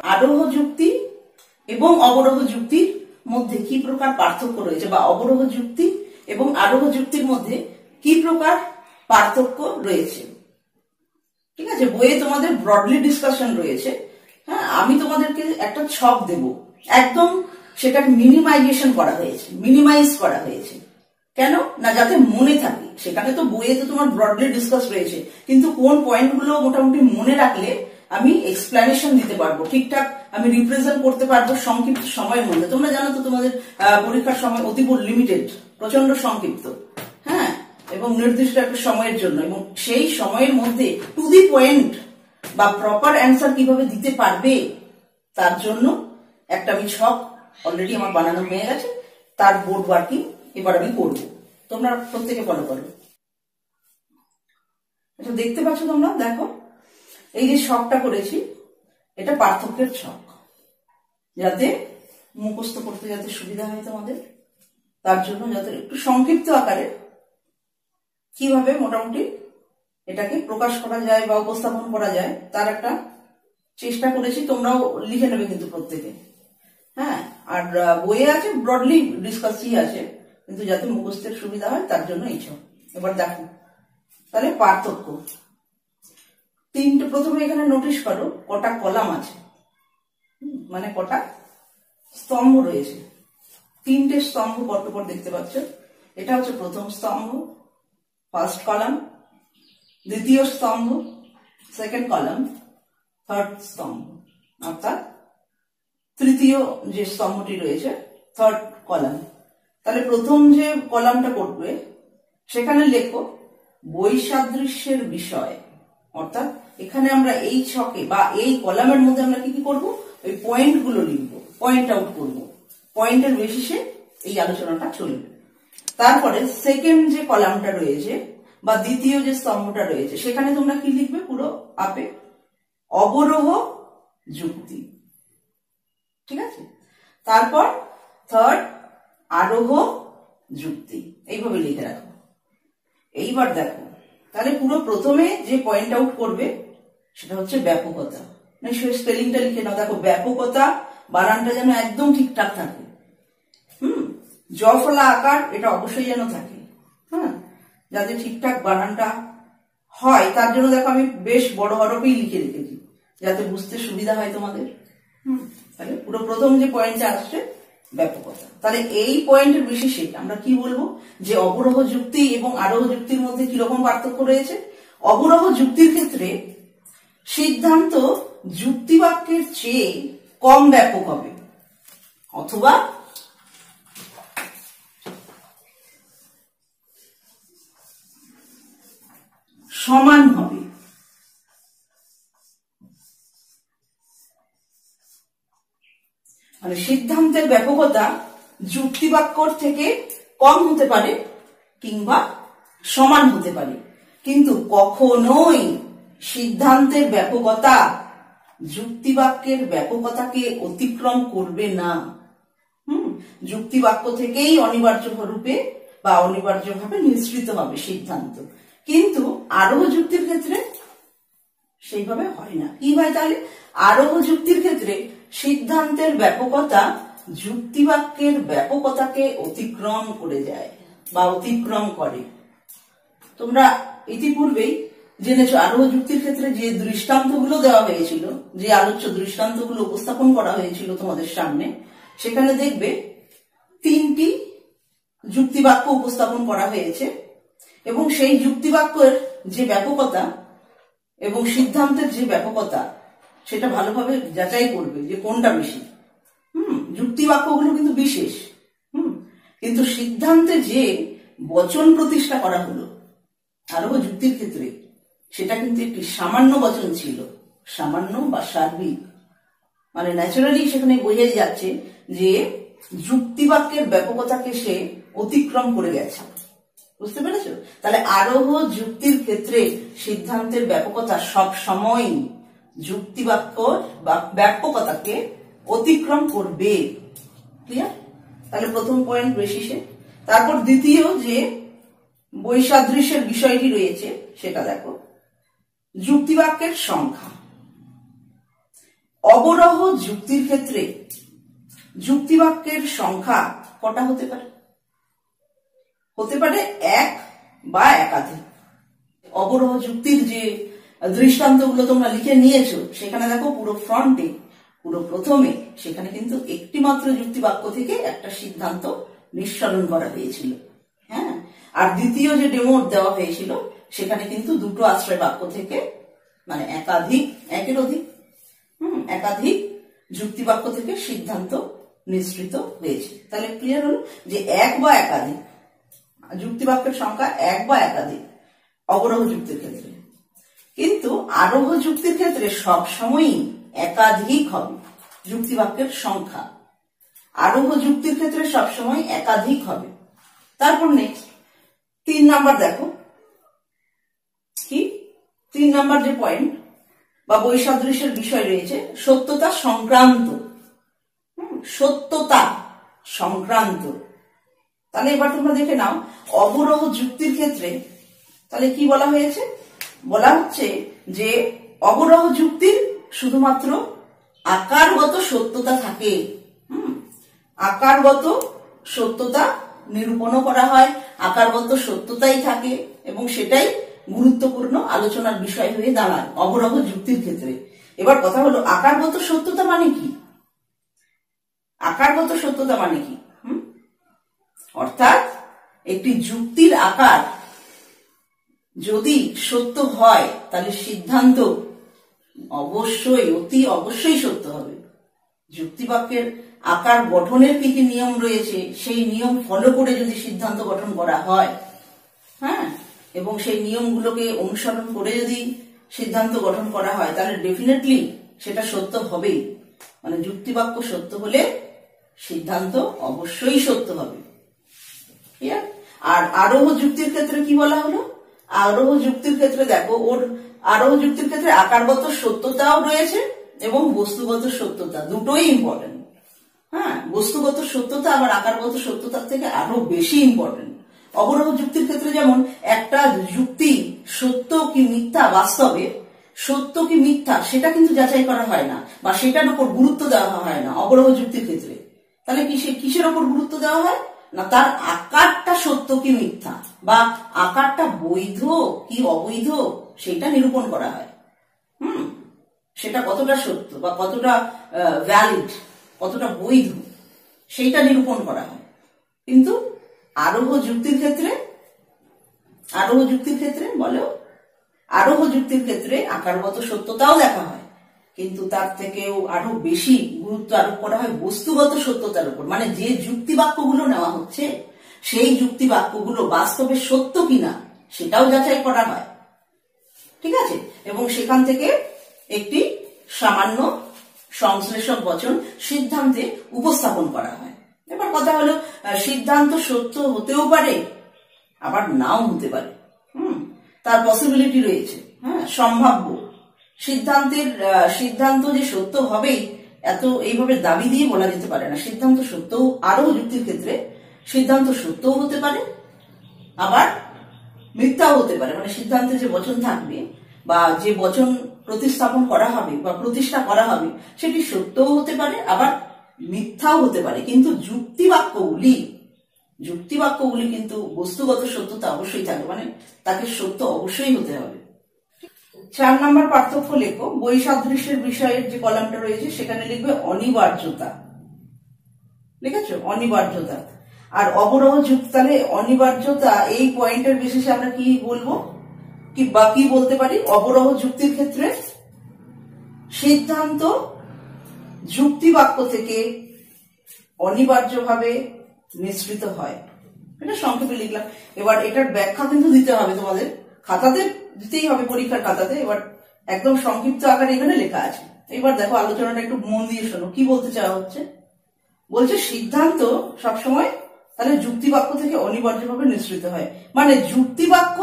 আরোহ যুক্তি এবং অবরোহ যুক্তির মধ্যে কি প্রকার পার্থক্য রয়েছে, বা অবরোহ যুক্তি এবং আরোহ যুক্তির মধ্যে কি প্রকার পার্থক্য রয়েছে। ঠিক আছে, বইয়ে তোমাদের ব্রডলি ডিসকাশন রয়েছে। হ্যাঁ, আমি তোমাদেরকে একটা ছক দেব, একদম সেটা মিনিমাইজেশন করা হয়েছে, মিনিমাইজ করা হয়েছে। কেন না, যাতে মনে থাকে। সেখানে তো বইয়ে তো তোমার ব্রডলি ডিসকাস রয়েছে, কিন্তু কোন পয়েন্টগুলো মোটামুটি মনে রাখলে আমি এক্সপ্লেনেশন দিতে পারবো, ঠিকঠাক আমি রিপ্রেজেন্ট করতে পারবো সংক্ষিপ্ত সময়ের মধ্যে। তোমরা জানো তো তোমাদের পরীক্ষার সময় অতীব লিমিটেড, প্রচন্ড সংক্ষিপ্ত, হ্যাঁ, এবং নির্দিষ্ট একটা সময়ের জন্য, এবং সেই সময়ের মধ্যে টু দি পয়েন্ট বা প্রপার অ্যান্সার কিভাবে দিতে পারবে তার জন্য একটা আমি ছক অলরেডি আমার বানানো হয়ে গেছে, তার বোর্ড ওয়ার্কিং এবার আমি করব। তোমরা প্রত্যেকে ফলো করো। এটা দেখতে পাচ্ছ তোমরা, দেখো এই যে ছকটা করেছি এটা পার্থক্যের ছক, যাতে মুখস্থ করতে যাতে সুবিধা হয় তোমাদের, তার জন্য যাতে একটু সংক্ষিপ্ত আকারে কিভাবে মোটামুটি এটাকে প্রকাশ করা যায় বা উপস্থাপন করা যায় তার একটা চেষ্টা করেছি। তোমরাও লিখে নেবে কিন্তু প্রত্যেকে, হ্যাঁ। আর বইয়ে আছে ব্রডলি ডিসকাসই আছে, কিন্তু যাতে মুখস্থের সুবিধা হয় তার জন্য এই ছক। এবার দেখো তাহলে পার্থক্য তিনটে। প্রথমে এখানে নোটিশ করো কটা কলাম আছে, মানে কটা স্তম্ভ রয়েছে। তিনটে স্তম্ভ পরপর দেখতে পাচ্ছ। এটা হচ্ছে প্রথম স্তম্ভ, ফার্স্ট কলাম, দ্বিতীয় স্তম্ভ, সেকেন্ড কলাম, থার্ড স্তম্ভ, অর্থাৎ তৃতীয় যে স্তম্ভটি রয়েছে থার্ড কলাম। তাহলে প্রথম যে কলামটা করবে সেখানে লেখো বৈসাদৃশ্যের বিষয়, অর্থাৎ এখানে আমরা এই ছকে বা এই কলামের মধ্যে আমরা কি কি করবো, ওই পয়েন্ট গুলো লিখবো, পয়েন্ট আউট করবো, পয়েন্টের বেসিসে এই আলোচনাটা চলবে। তারপরে সেকেন্ড যে কলামটা রয়েছে বা দ্বিতীয় যে স্তম্ভটা রয়েছে সেখানে তোমরা কি লিখবে, পুরো আপে অবরোহ যুক্তি, ঠিক আছে। তারপর থার্ড আরোহ যুক্তি, এইভাবে লিখে রাখো। এইবার দেখো তাহলে পুরো প্রথমে যে পয়েন্ট আউট করবে সেটা হচ্ছে ব্যাপকতা। নিশ্চয়ই স্পেলিংটা লিখে নাও। দেখো ব্যাপকতা বানানটা যেন একদম ঠিকঠাক থাকে, জফলা আকার এটা অবশ্যই যেন থাকে, হ্যাঁ, যাতে ঠিকঠাক বানানটা হয় তার জন্য দেখো আমি বেশ বড় হরফেই লিখে রেখেছি যাতে বুঝতে সুবিধা হয় তোমাদের। তাহলে পুরো প্রথম যে পয়েন্টটা আসছে ব্যাপকতা। তাহলে এই পয়েন্টের বিশেষে আমরা কি বলবো যে অবরোহ যুক্তি এবং আরোহ যুক্তির মধ্যে কিরকম পার্থক্য রয়েছে। অবরোহ যুক্তির ক্ষেত্রে সিদ্ধান্ত যুক্তিবাক্যের চেয়ে কম ব্যাপক হবে অথবা সমান হবে। মানে সিদ্ধান্তের ব্যাপকতা যুক্তিবাক্যর থেকে কম হতে পারে কিংবা সমান হতে পারে, কিন্তু কখনোই সিদ্ধান্তের ব্যাপকতা যুক্তিবাক্যের ব্যাপকতাকে অতিক্রম করবে না। যুক্তিবাক্য থেকেই অনিবার্য রূপে বা অনিবার্যভাবে নিঃসৃত হবে সিদ্ধান্ত, কিন্তু আরোহ যুক্তির ক্ষেত্রে সেইভাবে হয় না। কি হয় তাহলে, আরোহ যুক্তির ক্ষেত্রে সিদ্ধান্তের ব্যাপকতা যুক্তিবাক্যের ব্যাপকতাকে অতিক্রম করে যায় বা অতিক্রম করে। তোমরা ইতিপূর্বেই জেনেছো আরোহ যুক্তির ক্ষেত্রে যে দৃষ্টান্তগুলো দেওয়া হয়েছিল, যে আলোচ্য দৃষ্টান্তগুলো উপস্থাপন করা হয়েছিল তোমাদের সামনে, সেখানে দেখবে তিনটি যুক্তিবাক্য উপস্থাপন করা হয়েছে এবং সেই যুক্তিবাক্যের যে ব্যাপকতা এবং সিদ্ধান্তের যে ব্যাপকতা সেটা ভালোভাবে যাচাই করবে যে কোনটা বেশি। যুক্তিবাক্যগুলো কিন্তু বিশেষ, কিন্তু সিদ্ধান্তে যে বচন প্রতিষ্ঠা করা হলো আরোহ যুক্তির ক্ষেত্রে সেটা কিন্তু একটি সামান্য বচন ছিল, সামান্য বা সার্বিক। মানে ন্যাচারালি সেখানে বোঝাই যাচ্ছে যে যুক্তিবাক্যের ব্যাপকতাকে সে অতিক্রম করে গেছে। বুঝতে পেরেছ? তাহলে আরোহ যুক্তির ক্ষেত্রে সিদ্ধান্তের ব্যাপকতা সব সময় যুক্তিবাক্য বা ব্যাপকতাকে অতিক্রম করবে। ক্লিয়ার? তাহলে প্রথম পয়েন্ট বেসিসে। তারপর দ্বিতীয় যে বৈসাদৃশ্যের বিষয়টি রয়েছে সেটা দেখো, যুক্তিবাক্যের সংখ্যা। অবরোহ যুক্তির ক্ষেত্রে যুক্তিবাক্যের সংখ্যা কটা হতে পারে? হতে পারে এক বা একাধিক। অবরোহ যুক্তির যে দৃষ্টান্তগুলো তোমরা লিখে নিয়েছো সেখানে দেখো পুরো ফ্রন্টে, পুরো প্রথমে সেখানে কিন্তু একটি মাত্র যুক্তিবাক্য থেকে একটা সিদ্ধান্ত নিঃসরণ করা হয়েছিল। হ্যাঁ, আর দ্বিতীয় যে ডেমো দেওয়া হয়েছিল সেখানে কিন্তু দুটো আশ্রয় বাক্য থেকে, মানে একাধিক, একের অধিক, একাধিক যুক্তিবাক্য থেকে সিদ্ধান্ত নিঃসৃত হয়েছে। তাহলে ক্লিয়ার হলো যে এক বা একাধিক যুক্তিবাক্যের সংখ্যা, এক বা একাধিক অবরোহ যুক্তির ক্ষেত্রে। কিন্তু আরোহ যুক্তির ক্ষেত্রে সবসময়ই একাধিক হবে যুক্তিবাক্যের সংখ্যা। আরোহ যুক্তির ক্ষেত্রে সবসময় একাধিক হবে। তারপর নেক্সট 3 নাম্বার দেখো, কি 3 নাম্বার যে পয়েন্ট বা বৈসাদৃশ্যের বিষয় রয়েছে, সত্যতা সংক্রান্ত। সত্যতা সংক্রান্ত। তাহলে এবার তোমরা দেখে নাও অবরোহ যুক্তির ক্ষেত্রে তাহলে কি বলা হয়েছে? বলা হচ্ছে যে অবরোহ যুক্তির শুধুমাত্র আকারগত সত্যতা থাকে। আকারগত সত্যতা নিরূপণও করা হয়, আকারগত সত্যতাই থাকে এবং সেটাই গুরুত্বপূর্ণ আলোচনার বিষয় হয়ে দাঁড়ায় অবরোহ যুক্তির ক্ষেত্রে। এবার কথা হলো আকারগত সত্যতা মানে কি? আকারগত সত্যতা মানে কি? অর্থাৎ একটি যুক্তির আকার যদি সত্য হয় তাহলে সিদ্ধান্ত অবশ্যই, অতি অবশ্যই সত্য হবে। যুক্তিবাক্যের আকার গঠনের কি কি নিয়ম রয়েছে সেই নিয়ম ফলো করে যদি সিদ্ধান্ত গঠন করা হয়, হ্যাঁ, এবং সেই নিয়মগুলোকে অনুসরণ করে যদি সিদ্ধান্ত গঠন করা হয় তাহলে ডেফিনেটলি সেটা সত্য হবেই। মানে যুক্তিবাক্য সত্য হলে সিদ্ধান্ত অবশ্যই সত্য হবে। আর আরোহ যুক্তির ক্ষেত্রে কি বলা হলো? আরোহ যুক্তির ক্ষেত্রে দেখো, ওর আরোহ যুক্তির ক্ষেত্রে আকারগত সত্যতাও রয়েছে এবং বস্তুগত সত্যতা, দুটোই ইম্পর্টেন্ট। হ্যাঁ, বস্তুগত সত্যতা আবার আকারগত সত্যতার থেকে আরো বেশি ইম্পর্টেন্ট। অবরোহ যুক্তির ক্ষেত্রে যেমন একটা যুক্তি সত্য কি মিথ্যা, বাস্তবে সত্য কি মিথ্যা সেটা কিন্তু যাচাই করা হয় না বা সেটার উপর গুরুত্ব দেওয়া হয় না অবরোহ যুক্তির ক্ষেত্রে। তাহলে কিসের উপর গুরুত্ব দেওয়া হয় না, তার আকারটা সত্য কি মিথ্যা বা আকারটা বৈধ কি অবৈধ সেটা নিরূপণ করা হয়। সেটা কতটা সত্য বা কতটা ভ্যালিড, কতটা বৈধ সেইটা নিরূপণ করা হয়। কিন্তু আরোহ যুক্তির ক্ষেত্রে বলো, আরোহ যুক্তির ক্ষেত্রে আকারগত সত্যতাও দেখা হয়, কিন্তু তার থেকেও আরো বেশি গুরুত্ব আরোপ করা হয় বস্তুগত সত্যতার উপর। মানে যে যুক্তি বাক্যগুলো নেওয়া হচ্ছে সেই যুক্তি বাক্যগুলো বাস্তবে সত্য কিনা সেটাও যাচাই করা হয়। ঠিক আছে, এবং সেখান থেকে একটি সামান্য সংশ্লেষক বচন সিদ্ধান্তে উপস্থাপন করা হয়। এবার কথা হলো সিদ্ধান্ত সত্য হতেও পারে আবার নাও হতে পারে। তার পসিবিলিটি রয়েছে। হ্যাঁ, সম্ভাব্য। সিদ্ধান্ত যে সত্য হবেই এত এইভাবে দাবি দিয়ে বলা যেতে পারে না। সিদ্ধান্ত সত্যও, আরোহ যুক্তির ক্ষেত্রে সিদ্ধান্ত সত্যও হতে পারে আবার মিথ্যাও হতে পারে। মানে সিদ্ধান্তে যে বচন থাকবে বা যে বচন প্রতিস্থাপন করা হবে বা প্রতিষ্ঠা করা হবে সেটি সত্যও হতে পারে আবার মিথ্যাও হতে পারে। কিন্তু যুক্তিবাক্যগুলি কিন্তু বস্তুগত সত্যতা অবশ্যই থাকবে, মানে তাকে সত্য অবশ্যই হতে হবে। 4 নম্বর পার্থক্য লেখো, বৈসাদৃশ্যের বিষয়ের যে কলামটা রয়েছে সেখানে লিখবে অনিবার্যতা। লিখেছো অনিবার্যতা। আর অবরোহ যুক্তি, তাহলে অনিবার্যতা এই পয়েন্টের বিশেষে আমরা কি বলবো কি বলতে পারি? অবরোহ যুক্তির ক্ষেত্রে সিদ্ধান্ত যুক্তিবাক্য থেকে অনিবার্যভাবে নিঃসৃত হয়। এটা সংক্ষেপে লিখলাম। এবার এটার ব্যাখ্যা কিন্তু দিতে হবে তোমাদের, খাতাতে দিতেই হবে, পরীক্ষার খাতাতে। এবার একদম সংক্ষিপ্ত আকারে এখানে লেখা আছে। এবার দেখো আলোচনাটা একটু মন দিয়ে শোনো, কি বলতে চাওয়া হচ্ছে। বলছে সিদ্ধান্ত সবসময় তাহলে যুক্তিবাক্য থেকে অনিবার্যভাবে নিঃসৃত হয়। মানে যুক্তিবাক্য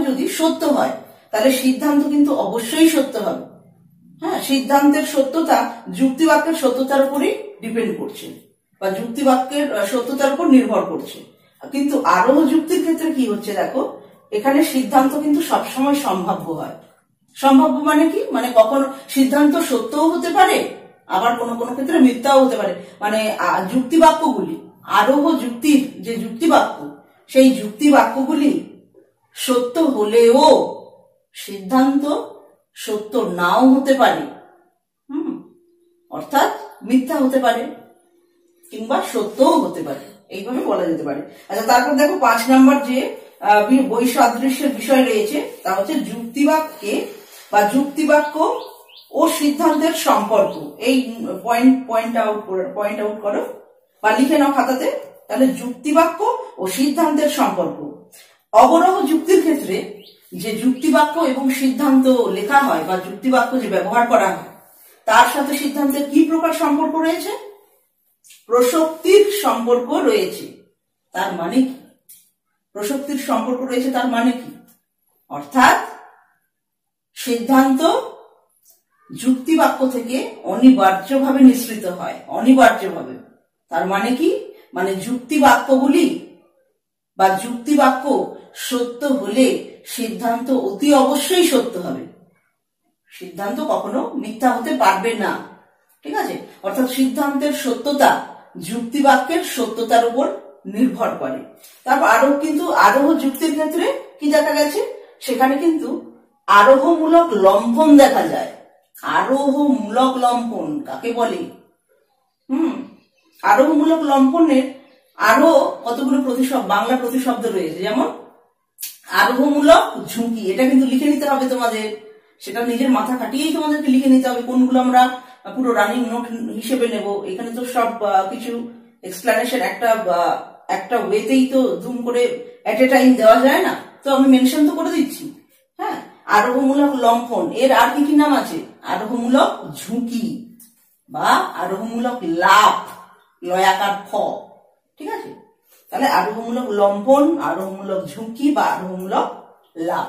যদি সত্য হয় তাহলে সিদ্ধান্ত কিন্তু অবশ্যই সত্য হবে। হ্যাঁ, সিদ্ধান্তের সত্যতা যুক্তিবাক্যের সত্যতার উপরই ডিপেন্ড করছে বা যুক্তিবাক্যের সত্যতার উপর নির্ভর করছে। কিন্তু আরোহ যুক্তির ক্ষেত্রে কি হচ্ছে দেখো, এখানে সিদ্ধান্ত কিন্তু সবসময় সম্ভাব্য হয়। সম্ভাব্য মানে কি, মানে কখনো সিদ্ধান্ত সত্যও হতে পারে, আবার কোনো কোনো ক্ষেত্রে মিথ্যাও হতে পারে। মানে যুক্তি বাক্যগুলি, আরোহ যুক্তির যে যুক্তি বাক্য, সেই যুক্তি বাক্যগুলি সত্য হলেও সিদ্ধান্ত সত্য নাও হতে পারে। অর্থাৎ মিথ্যা হতে পারে কিংবা সত্যও হতে পারে, এইভাবে বলা যেতে পারে। আচ্ছা, তারপর দেখো 5 নম্বর যে বৈসাদৃশ্যের বিষয় রয়েছে তা হচ্ছে যুক্তিবাক্যে বা যুক্তিবাক্য ও সিদ্ধান্তের সম্পর্ক। এই পয়েন্ট আউট করো বা লিখে নাও খাতাতে। তাহলে যুক্তিবাক্য ও সিদ্ধান্তের সম্পর্ক। অবরোহ যুক্তির ক্ষেত্রে যে যুক্তিবাক্য এবং সিদ্ধান্ত লেখা হয় বা যুক্তিবাক্য যে ব্যবহার করা হয়, তার সাথে সিদ্ধান্তের কি প্রকার সম্পর্ক রয়েছে? প্রসক্তির সম্পর্ক রয়েছে। তার মানে কি? প্রসক্তির সম্পর্ক রয়েছে তার মানে কি? অর্থাৎ সিদ্ধান্ত যুক্তিবাক্য থেকে অনিবার্যভাবে নিঃসৃত হয়, অনিবার্যভাবে। তার মানে কি? মানে যুক্তিবাক্যগুলি বা যুক্তিবাক্য সত্য হলে সিদ্ধান্ত অতি অবশ্যই সত্য হবে, সিদ্ধান্ত কখনো মিথ্যা হতে পারবে না। ঠিক আছে? অর্থাৎ সিদ্ধান্তের সত্যতা যুক্তিবাক্যের সত্যতার উপর নির্ভর করে। তারপর আরোহ যুক্তির ক্ষেত্রে কি দেখা গেছে? সেখানে কিন্তু আরোহমূলক লম্ফন দেখা যায়। আরোহমূলক লম্ফন কাকে বলে? আরোহমূলক লম্ফনের আরো কতগুলো বাংলা প্রতিশব্দ রয়েছে, যেমন আরোহমূলক ঝুঁকি। এটা কিন্তু লিখে নিতে হবে তোমাদের, সেটা নিজের মাথা খাটিয়েই তোমাদেরকে লিখে নিতে হবে কোনগুলো আমরা পুরো রানিং নোট হিসেবে নেব। এখানে তো সব কিছু এক্সপ্লেনেশন একটা ওয়েতেই তো ধুম করে এট এ টাইম দেওয়া যায় না, তো আমি মেনশন তো করে দিচ্ছি। হ্যাঁ, আরোহমূলক লম্ফন, এর আর কি কি নাম আছে? আরোহমূলক ঝুঁকি বা আরোহমূলক লাভ, লয়াকার ফ। ঠিক আছে? তাহলে আরোহমূলক লম্ফন, আরোহমূলক ঝুঁকি বা আরোহমূলক লাভ,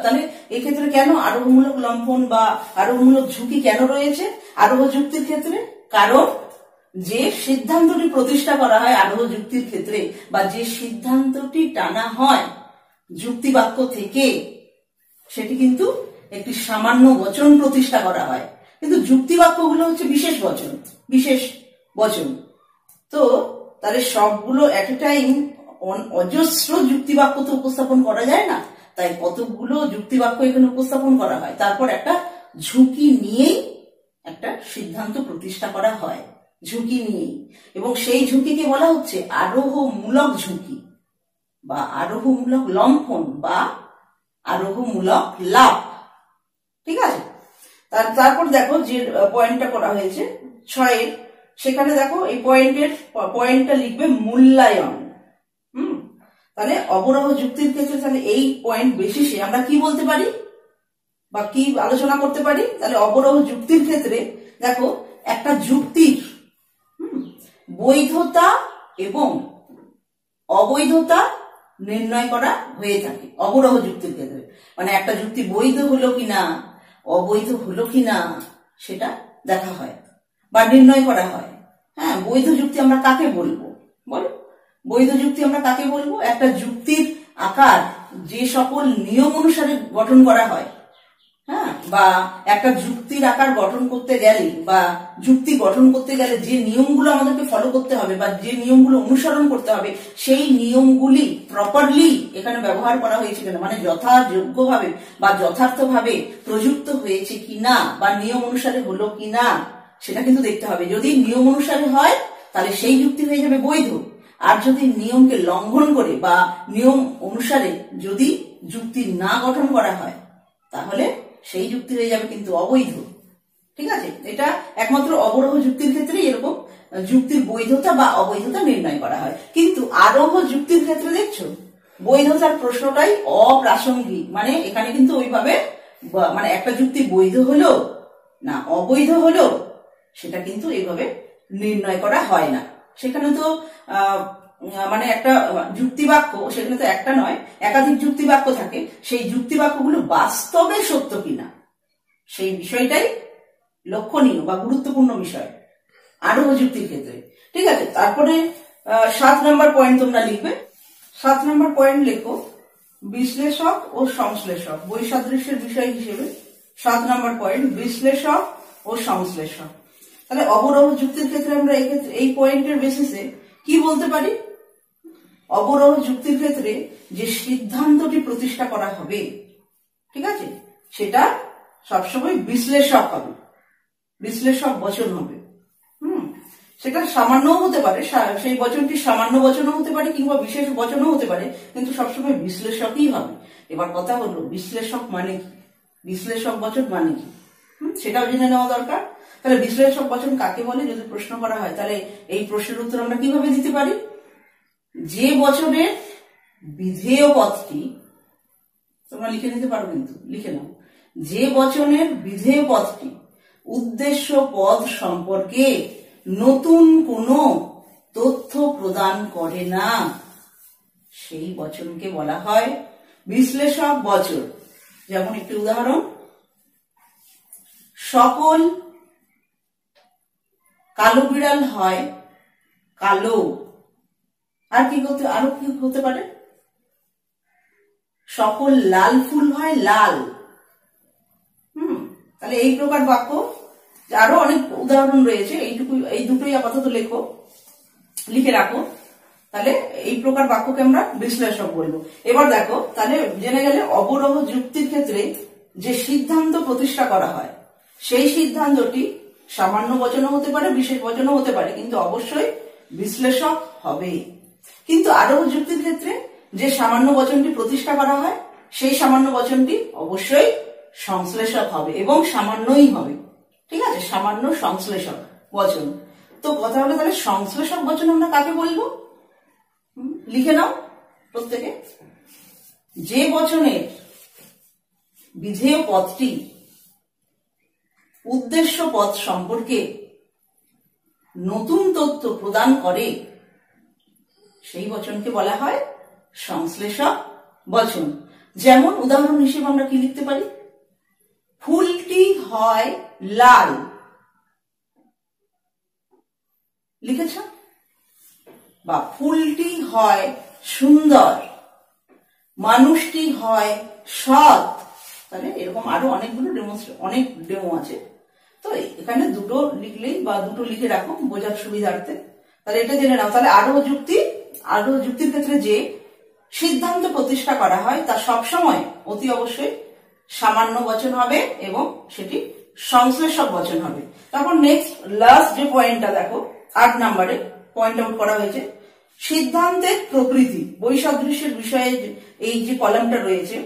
তাহলে এক্ষেত্রে কেন আরোহমূলক লম্ফন বা আরোহমূলক ঝুঁকি কেন রয়েছে আরোহ যুক্তির ক্ষেত্রে? কারণ যে সিদ্ধান্তটি প্রতিষ্ঠা করা হয় আরোহ যুক্তির ক্ষেত্রে, বা যে সিদ্ধান্তটি টানা হয় যুক্তিবাক্য থেকে, সেটি কিন্তু একটি সামান্য বচন প্রতিষ্ঠা করা হয়। কিন্তু যুক্তিবাক্যগুলো হচ্ছে বিশেষ বচন। তো তাহলে সবগুলো এট এ টাইম অজস্র যুক্তিবাক্য তো উপস্থাপন করা যায় না, তাই কতগুলো যুক্তিবাক্য এখানে উপস্থাপন করা হয়, তারপর একটা ঝুঁকি নিয়েই একটা সিদ্ধান্ত প্রতিষ্ঠা করা হয়, ঝুঁকি নিয়েই। এবং সেই ঝুঁকিকে বলা হচ্ছে আরোহমূলক ঝুঁকি বা আরোহমূলক লম্ফন বা আরোহমূলক লাভ। ঠিক আছে? তারপর দেখো যে পয়েন্টটা করা হয়েছে 6 এর, সেখানে দেখো এই পয়েন্টটা লিখবে মূল্যায়ন। তাহলে অবরোহ যুক্তির ক্ষেত্রে তাহলে এই পয়েন্ট বেসিসে আমরা কি বলতে পারি বা কি আলোচনা করতে পারি? তাহলে অবরোহ যুক্তির ক্ষেত্রে দেখো একটা যুক্তির বৈধতা এবং অবৈধতা নির্ণয় করা হয়ে থাকে অবরোহ যুক্তির ক্ষেত্রে। মানে একটা যুক্তি বৈধ হলো কিনা অবৈধ হলো কিনা সেটা দেখা হয় বা নির্ণয় করা হয়। হ্যাঁ, বৈধ যুক্তি আমরা কাকে বলবো? বলো, বৈধ যুক্তি আমরা কাকে বলবো? একটা যুক্তির আকার যে সকল নিয়ম অনুসারে গঠন করা হয়, হ্যাঁ, বা একটা যুক্তির আকার গঠন করতে গেলে বা যুক্তি গঠন করতে গেলে যে নিয়মগুলো আমাদেরকে ফলো করতে হবে বা যে নিয়মগুলো অনুসরণ করতে হবে, সেই নিয়মগুলি প্রপারলি এখানে ব্যবহার করা হয়েছে কিনা, মানে যথাযোগ্যভাবে বা যথার্থভাবে প্রযুক্ত হয়েছে কিনা বা নিয়ম অনুসারে হলো কিনা, সেটা কিন্তু দেখতে হবে। যদি নিয়ম অনুসারে হয় তাহলে সেই যুক্তি হয়ে যাবে বৈধ, আর যদি নিয়মকে লঙ্ঘন করে বা নিয়ম অনুসারে যদি যুক্তি না গঠন করা হয় তাহলে সেই যুক্তি হয়ে যাবে কিন্তু অবৈধ। ঠিক আছে? এটা একমাত্র অবরোহ যুক্তির ক্ষেত্রে এরকম যুক্তির বৈধতা বা অবৈধতা নির্ণয় করা হয়। কিন্তু আরোহ যুক্তির ক্ষেত্রে দেখছো বৈধতার প্রশ্নটাই অপ্রাসঙ্গিক। মানে এখানে কিন্তু ওইভাবে মানে একটা যুক্তি বৈধ হলো না অবৈধ হলো সেটা কিন্তু এইভাবে নির্ণয় করা হয় না। সেখানে তো মানে একটা যুক্তিবাক্য, সেখানে তো একটা নয় একাধিক যুক্তিবাক্য থাকে, সেই যুক্তিবাক্যগুলো বাস্তবে সত্য কিনা সেই বিষয়টাই লক্ষণীয় বা গুরুত্বপূর্ণ বিষয় আরোহ যুক্তির ক্ষেত্রে। ঠিক আছে? তারপরে 7 নম্বর পয়েন্ট তোমরা লিখবে। 7 নম্বর পয়েন্ট লেখো বিশ্লেষক ও সংশ্লেষক বৈসাদৃশ্যের বিষয় হিসেবে 7 নম্বর পয়েন্ট, বিশ্লেষক ও সংশ্লেষক। তাহলে অবরোহ যুক্তির ক্ষেত্রে আমরা এই পয়েন্টের বেসিসে কি বলতে পারি? অবরোহ যুক্তির ক্ষেত্রে যে সিদ্ধান্তটি প্রতিষ্ঠা করা হবে, ঠিক আছে, সেটা সবসময় বিশ্লেষক হবে, বিশ্লেষক বচন হবে। সেটা সামান্যও হতে পারে, সেই বচনটি সামান্য বচনও হতে পারে কিংবা বিশেষ বচনও হতে পারে, কিন্তু সবসময় বিশ্লেষকই হবে। এবার কথা হলো বিশ্লেষক মানে কি, বিশ্লেষক বচন মানে কি, সেটাও জেনে নেওয়া দরকার। তাহলে বিশ্লেষক বচন কাকে বলে যদি প্রশ্ন করা হয়, তাহলে এই প্রশ্নের উত্তর আমরা কিভাবে দিতে পারি? যে বচনের বিধেয় পদটি, তোমরা লিখে নিতে পারো, কিন্তু লিখে নাও, যে বচনের বিধেয় পদটি উদ্দেশ্য পদ সম্পর্কে নতুন কোনো তথ্য প্রদান করে না, সেই বচনকে বলা হয় বিশ্লেষক বচন। যেমন একটি উদাহরণ, সকল কালো বিড়াল হয় কালো। আর কি হতে পারে? সকল লাল ফুল হয় লাল। তাহলে এই প্রকার বাক্য, আরো অনেক উদাহরণ রয়েছে, এই দুটোই আপাতত লিখে রাখো। তাহলে এই প্রকার বাক্যকে আমরা বিশ্লেষক বলবো। এবার দেখো, তাহলে জেনে গেলে অবরোহ যুক্তির ক্ষেত্রে যে সিদ্ধান্ত প্রতিষ্ঠা করা হয়, সেই সিদ্ধান্তটি সামান্য বচনও হতে পারে, বিশেষ বচনও হতে পারে, কিন্তু অবশ্যই বিশ্লেষক হবে। কিন্তু আরোহ যুক্তির ক্ষেত্রে যে সামান্য বচনটি প্রতিষ্ঠা করা হয়, সেই সামান্য বচনটি অবশ্যই সংশ্লেষক হবে এবং সামান্যই হবে, ঠিক আছে, সামান্য সংশ্লেষক বচন। তো কথা হলো, তাহলে সংশ্লেষক বচন আমরা কাকে বলবো? লিখে নাও প্রত্যেকে। যে বচনের বিধেয় পদটি উদ্দেশ্য পদ সম্পর্কে নতুন তথ্য প্রদান করে, সেই বচনকে বলা হয় সংশ্লেষক বচন। যেমন উদাহরণ হিসেবে আমরা কি লিখতে পারি? ফুলটি হয় লাল। লিখেছ? বা ফুলটি হয় সুন্দর, মানুষটি হয় সৎ। তাহলে এরকম আরো অনেকগুলো অনেক ডেমো আছে। তো এখানে দুটো লিখলেই বা দুটো লিখে রাখো বোঝার সুবিধার্থে। তাহলে এটা জেনে নাও। তাহলে আরো যুক্তির ক্ষেত্রে যে সিদ্ধান্ত প্রতিষ্ঠা করা হয় তা সবসময় অতি অবশ্যই সামান্য বচন হবে এবং সেটি সংশ্লেষক বচন হবে। তারপর নেক্সট লাস্ট যে পয়েন্টটা দেখো, 8 নম্বরে পয়েন্ট আউট করা হয়েছে, সিদ্ধান্তের প্রকৃতি। বৈসাদৃশ্যের বিষয়ে এই যে কলামটা রয়েছে,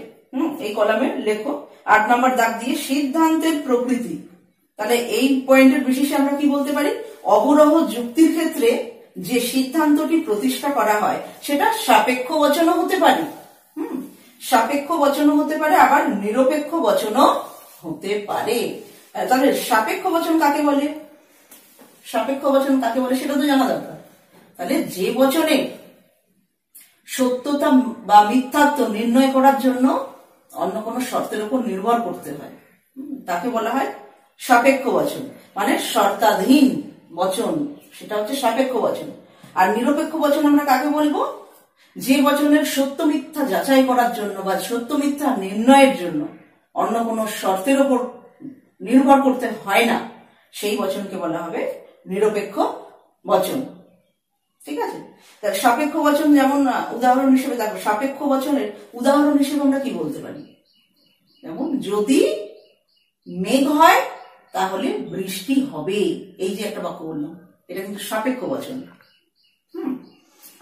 এই কলামে লেখো 8 নম্বর দাগ দিয়ে সিদ্ধান্তের প্রকৃতি। তাহলে এই পয়েন্টের বিশেষে আমরা কি বলতে পারি? অবরোহ যুক্তির ক্ষেত্রে যে সিদ্ধান্তটি প্রতিষ্ঠা করা হয় সেটা সাপেক্ষ বচনও হতে পারে, সাপেক্ষ বচনও হতে পারে, আবার নিরপেক্ষ বচনও হতে পারে। তাহলে সাপেক্ষ বচন কাকে বলে? সাপেক্ষ বচন কাকে বলে সেটা তো জানা দরকার। তাহলে যে বচনে সত্যতা বা মিথ্যাত্ব নির্ণয় করার জন্য অন্য কোনো শর্তের উপর নির্ভর করতে হয়, তাকে বলা হয় সাপেক্ষ বচন, মানে শর্তাধীন বচন, সেটা হচ্ছে সাপেক্ষ বচন। আর নিরপেক্ষ বচন আমরা কাকে বলবো? যে বচনের সত্য মিথ্যা যাচাই করার জন্য বা সত্য মিথ্যা নির্ণয়ের জন্য অন্য কোনো শর্তের উপর নির্ভর করতে হয় না, সেই বচনকে বলা হবে নিরপেক্ষ বচন। ঠিক আছে? সাপেক্ষ বচন যেমন উদাহরণ হিসেবে দেখো, সাপেক্ষ বচনের উদাহরণ হিসেবে আমরা কি বলতে পারি? যেমন যদি মেঘ হয় তাহলে বৃষ্টি হবে, এই যে একটা বাক্য বললাম, এটা কিন্তু সাপেক্ষ বচন।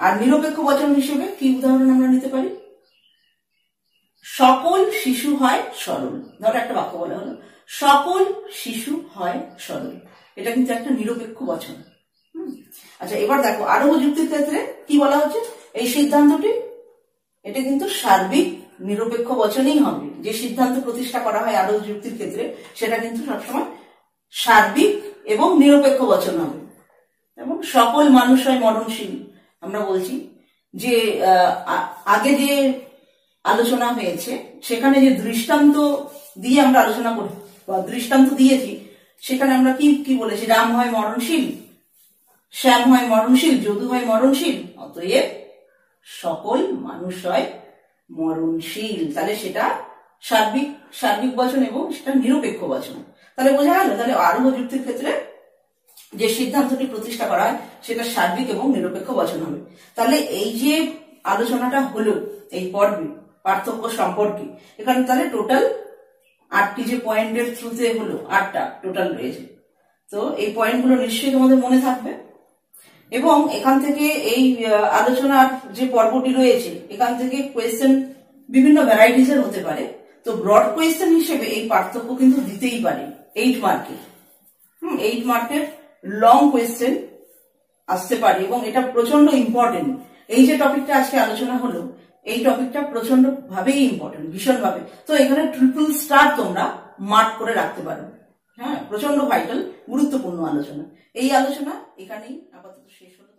আর নিরপেক্ষ বচন হিসেবে কি উদাহরণ আমরা নিতে পারি? সকল শিশু হয় সরল। ধরো একটা বাক্য বলা হলো, সকল শিশু হয় সরল, এটা কিন্তু একটা নিরপেক্ষ বচন। আচ্ছা, এবার দেখো আরোহ যুক্তির ক্ষেত্রে কি বলা হচ্ছে, এই সিদ্ধান্তটি এটা কিন্তু সার্বিক নিরপেক্ষ বচনই হবে। যে সিদ্ধান্ত প্রতিষ্ঠা করা হয় আরোহ যুক্তির ক্ষেত্রে সেটা কিন্তু সবসময় সার্বিক এবং নিরপেক্ষ বচন হবে। এবং সকল মানুষ হয় মরণশীল, আমরা বলছি যে আগে যে আলোচনা হয়েছে সেখানে যে দৃষ্টান্ত দিয়ে আমরা আলোচনা করি বা দৃষ্টান্ত দিয়েছি, সেখানে আমরা কি বলেছি? রাম হয় মরণশীল, শ্যাম হয় মরণশীল, যদু হয় মরণশীল, অতএব সকল মানুষ হয় মরণশীল, তাহলে সেটা সার্বিক সার্বিক বচন এবং সেটা নিরপেক্ষ বচন। তাহলে বোঝা গেল, তাহলে আরোহ যুক্তির ক্ষেত্রে যে সিদ্ধান্তটি প্রতিষ্ঠা করা হয় সেটা সার্বিক এবং নিরপেক্ষ বচন হবে। তাহলে এই যে আলোচনাটা হলো এই পর্বে পার্থক্য সম্পর্কে, এখানে তাহলে টোটাল 8টি যে পয়েন্টের থ্রুতে হলো, 8টা টোটাল রয়েছে। তো এই পয়েন্টগুলো নিশ্চয়ই তোমাদের মনে থাকবে এবং এখান থেকে এই আলোচনার যে পর্বটি রয়েছে এখান থেকে কোয়েশ্চেন বিভিন্ন ভ্যারাইটিস এর হতে পারে। তো ব্রড কোয়েশ্চেন হিসেবে এই পার্থক্য কিন্তু দিতেই পারে 8 মার্কের। 8 মার্কের লং কোয়েশ্চেন আসতে পারে এবং এটা প্রচন্ড ইম্পর্টেন্ট। এই যে টপিকটা আজকে আলোচনা হলো এই টপিকটা প্রচন্ড ভাবেই ইম্পর্টেন্ট, ভীষণ ভাবে। তো এখানে ট্রিপল স্টার তোমরা মার্ক করে রাখতে পারো। হ্যাঁ, প্রচন্ড ভাইটাল গুরুত্বপূর্ণ আলোচনা। এই আলোচনা এখানেই আপাতত শেষ হলো।